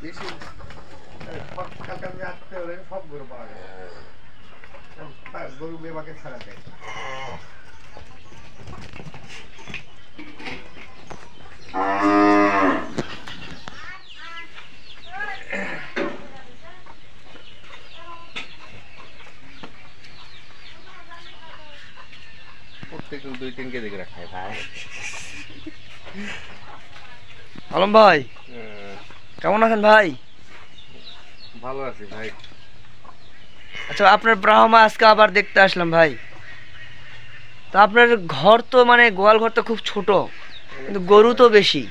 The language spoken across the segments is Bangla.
দেশি কালকে আমি আসতে হলে সব গরু পাওয়া যায়, গরু বেবাকে ছাড়া দেয়। প্রত্যেকদিন 2-3 কেজি করে খায় ভাই। আলম ভাই কেমন আছেন ভাই? ভালো আছি ভাই। আচ্ছা, আপনার ব্রাহ্মা আজকে আবার দেখতে আসলাম ভাই। তা আপনার ঘর তো মানে গোয়াল ঘর তো খুব ছোট, কিন্তু গরু তো বেশি।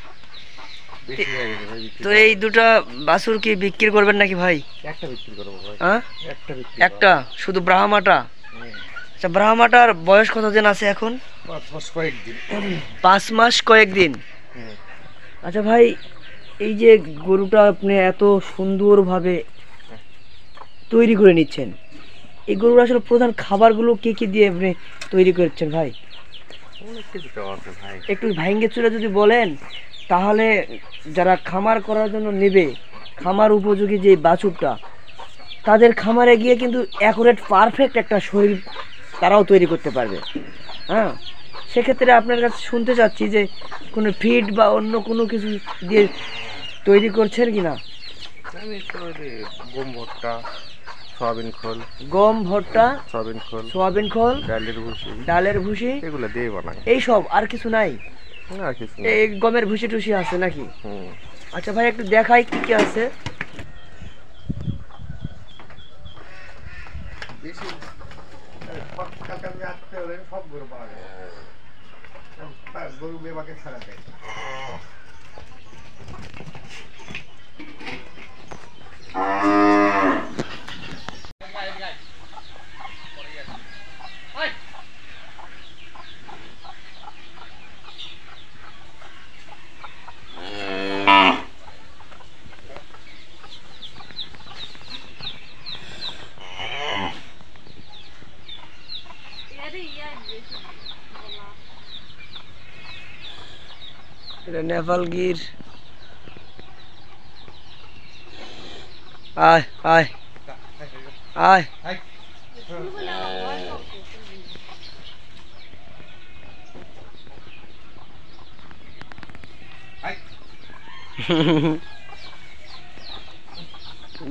তো এই দুটা বাছুর কি বিক্রি করবেন নাকি ভাই? একটা বিক্রি করবো ভাই। হ্যাঁ, একটা শুধু ব্রাহ্মাটা? আচ্ছা, ব্রাহ্মাটার বয়স কতদিন আছে এখন? 5 মাস কয়েকদিন। 5 মাস কয়েকদিন। আচ্ছা ভাই, এই যে গরুটা আপনি এত সুন্দরভাবে তৈরি করে নিচ্ছেন, এই গরুর আসলে প্রধান খাবারগুলো কি কি দিয়ে আপনি তৈরি করছেন ভাই? অনেক কিছু দেওয়া আছে ভাই। একটু ভাইঙ্গে চুরে যদি বলেন, তাহলে যারা খামার করার জন্য নেবে, খামার উপযোগী যে বাছুরটা, তাদের খামারে গিয়ে কিন্তু অ্যাকুরেট পারফেক্ট একটা শরীর তারাও তৈরি করতে পারবে। হ্যাঁ, সেক্ষেত্রে আপনার কাছে শুনতে চাচ্ছি যে কোনো ফিড বা অন্য কোনো কিছু দিয়ে তৈরি করছেন কি না? আমি তো গম ভুট্টা, সয়াবিন খোল, গম ভুট্টা, সয়াবিন খোল, ডালের ভুসি এগুলো দিয়ে বানাই। এইসব, আর কিছু নাই? না, কিছু না। এই গমের ভুসি টুসি আছে নাকি? আচ্ছা ভাই, একটু দেখাই কি কি আছে। দেশি কালকে আমি আসতে হলে সব গরু পাওয়া যায়, গরু বেবাকে ছাড়া দেয়। এটা নেপাল গির। আয় আয় আয়।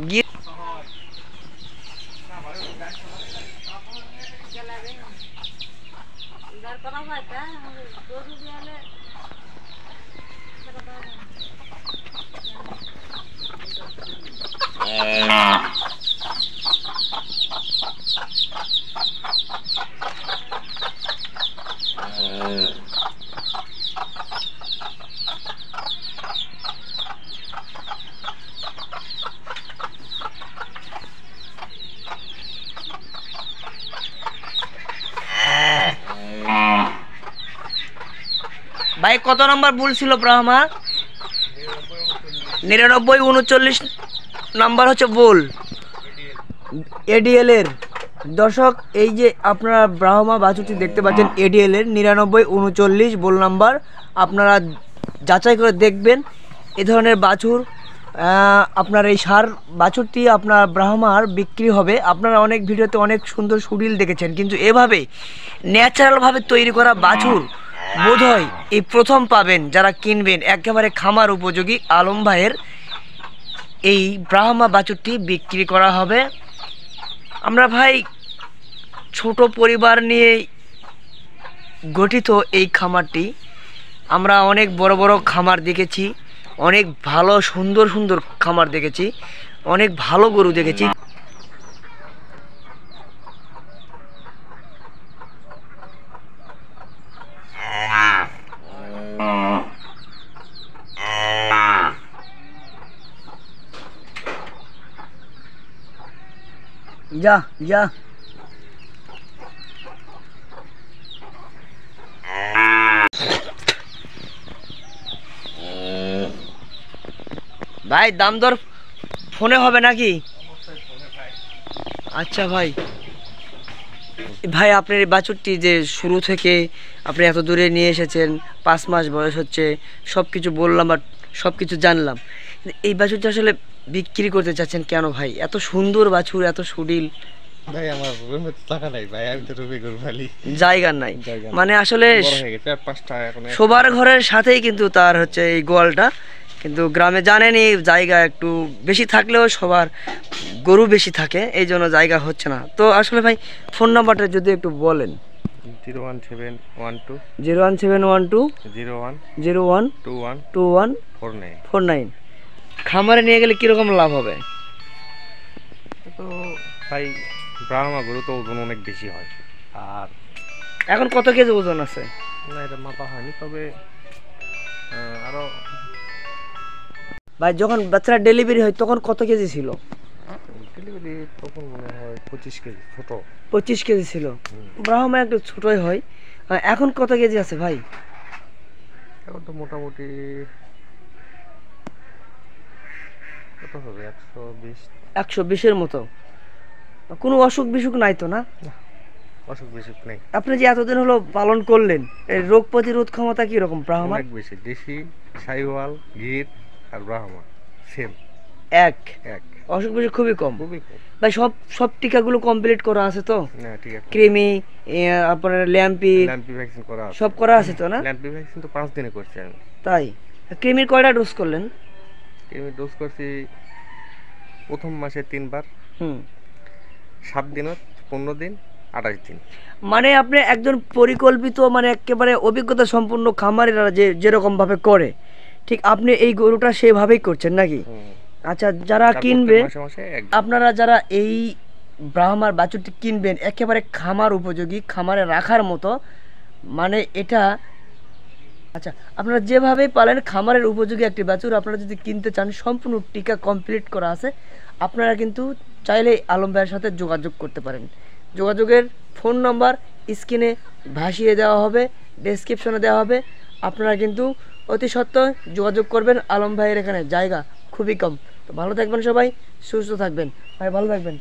গির ভাই কত নম্বর ভুল ছিল ব্রাহ্মা? 99-39 নাম্বার হচ্ছে ভুল এডিএল এর। দর্শক, এই যে আপনারা ব্রাহ্মা বাছুরটি দেখতে পাচ্ছেন এডিএল এর 99-39 ভুল নাম্বার। আপনারা যাচাই করে দেখবেন এ ধরনের বাছুর। আপনার এই সার বাছুরটি আপনার ব্রাহ্মার বিক্রি হবে। আপনারা অনেক ভিডিওতে অনেক সুন্দর সুডিল দেখেছেন, কিন্তু এভাবে ন্যাচারালভাবে তৈরি করা বাছুর বোধহয় এই প্রথম পাবেন যারা কিনবেন। একেবারে খামার উপযোগী আলম ভাইয়ের এই ব্রাহ্মা বাছুরটি বিক্রি করা হবে। আমরা ভাই ছোট পরিবার নিয়ে গঠিত এই খামারটি। আমরা অনেক বড় বড় খামার দেখেছি, অনেক ভালো সুন্দর সুন্দর খামার দেখেছি, অনেক ভালো গরু দেখেছি। যা যা ভাই, দাম দর ফোনে হবে নাকি? আচ্ছা ভাই, ভাই আপনার এই বাছুরটি যে শুরু থেকে আপনি এত দূরে নিয়ে এসেছেন, 5 মাস বয়স হচ্ছে, সব কিছু বললাম আর সব কিছু জানলাম, এই বাছুরটা আসলে বিক্রি করতে চাচ্ছেন কেন ভাই? এত সুন্দর বাছুর, এত সুডিল। ভাই আমার রুমে তো টাকা নাই ভাই, আমি তো রুমে গরু পালি, জায়গা নাই, মানে আসলে বড় হয়ে গেছে 4-5টা এখন। সবার ঘরের সাথেই কিন্তু তার হচ্ছে এই গোয়ালটা, কিন্তু গ্রামে জানেনই জায়গা একটু বেশি থাকলেও সবার গরু বেশি থাকে, এই জন্য জায়গা হচ্ছে না। তো আসলে ভাই ফোন নাম্বারটা যদি একটু বলেন। 01712 01712 01 01 21 21 49। 49। খামারে নিয়ে গেলে কিরকম লাভ হবে? তো ভাই ব্রাহ্মা গরু তো ওজন অনেক বেশি হয়, আর এখন কত কেজি ওজন আছে? না এটা মাপা হয়নি, তবে আরো ভাই যখন বাচ্চারা ডেলিভারি হয় তখন কত কেজি ছিল? ডেলিভারি তখন মনে হয় 25 কেজি, ছোট 25 কেজি ছিল। ব্রাহ্মা একটু ছোটই হয়। এখন কত কেজি আছে ভাই? এখন তো মোটামুটি কত হবে, 120। 120-এর মতো। কোনো অসুখ বিসুখ নাই তো না? অসুখ বিসুখ নেই। আপনি যে এতদিন হলো পালন করলেন, এই রোগ প্রতিরোধ ক্ষমতা কি রকম ব্রাহ্মা? অনেক বেশি। দেশি, শাহিওয়াল, গির আর ব্রাহ্মা সেম এক। এক, অসুখ বিসুখ খুবই কম। খুবই কম। ভাই সব টিকাগুলো কমপ্লিট করা আছে তো? না ঠিক আছে। কৃমি, আপনার ল্যাম্পি ভ্যাকসিন করা আছে। সব করা আছে তো না? ল্যাম্পি ভ্যাকসিন তো 5 দিনে করছি আমি। তাই? কৃমির কয়টা ডোজ করলেন? কৃমির ডোজ করছি প্রথম মাসে 3 বার, 7 দিন, 15 দিন, 28 দিন। মানে আপনি একজন পরিকল্পিত, মানে একেবারে অভিজ্ঞতা সম্পন্ন খামারিরা যেরকম ভাবে করে, ঠিক আপনি এই গরুটা সেভাবেই করছেন নাকি? আচ্ছা, যারা কিনবে, আপনারা যারা এই ব্রাহ্মার বাছুরটি কিনবেন, একেবারে খামার উপযোগী, খামারে রাখার মতো, মানে এটা, আচ্ছা আপনারা যেভাবে পালেন খামারের উপযোগী একটি বাছুর আপনারা যদি কিনতে চান, সম্পূর্ণ টিকা কমপ্লিট করা আছে, আপনারা কিন্তু চাইলেই আলম ভাইয়ের সাথে যোগাযোগ করতে পারেন। যোগাযোগের ফোন নাম্বার স্ক্রিনে ভাসিয়ে দেওয়া হবে, ডেসক্রিপশনে দেওয়া হবে। আপনারা কিন্তু অতি সত্বর যোগাযোগ করবেন, আলম ভাইয়ের এখানে জায়গা খুবই কম। তো ভালো থাকবেন সবাই, সুস্থ থাকবেন ভাই, ভালো থাকবেন।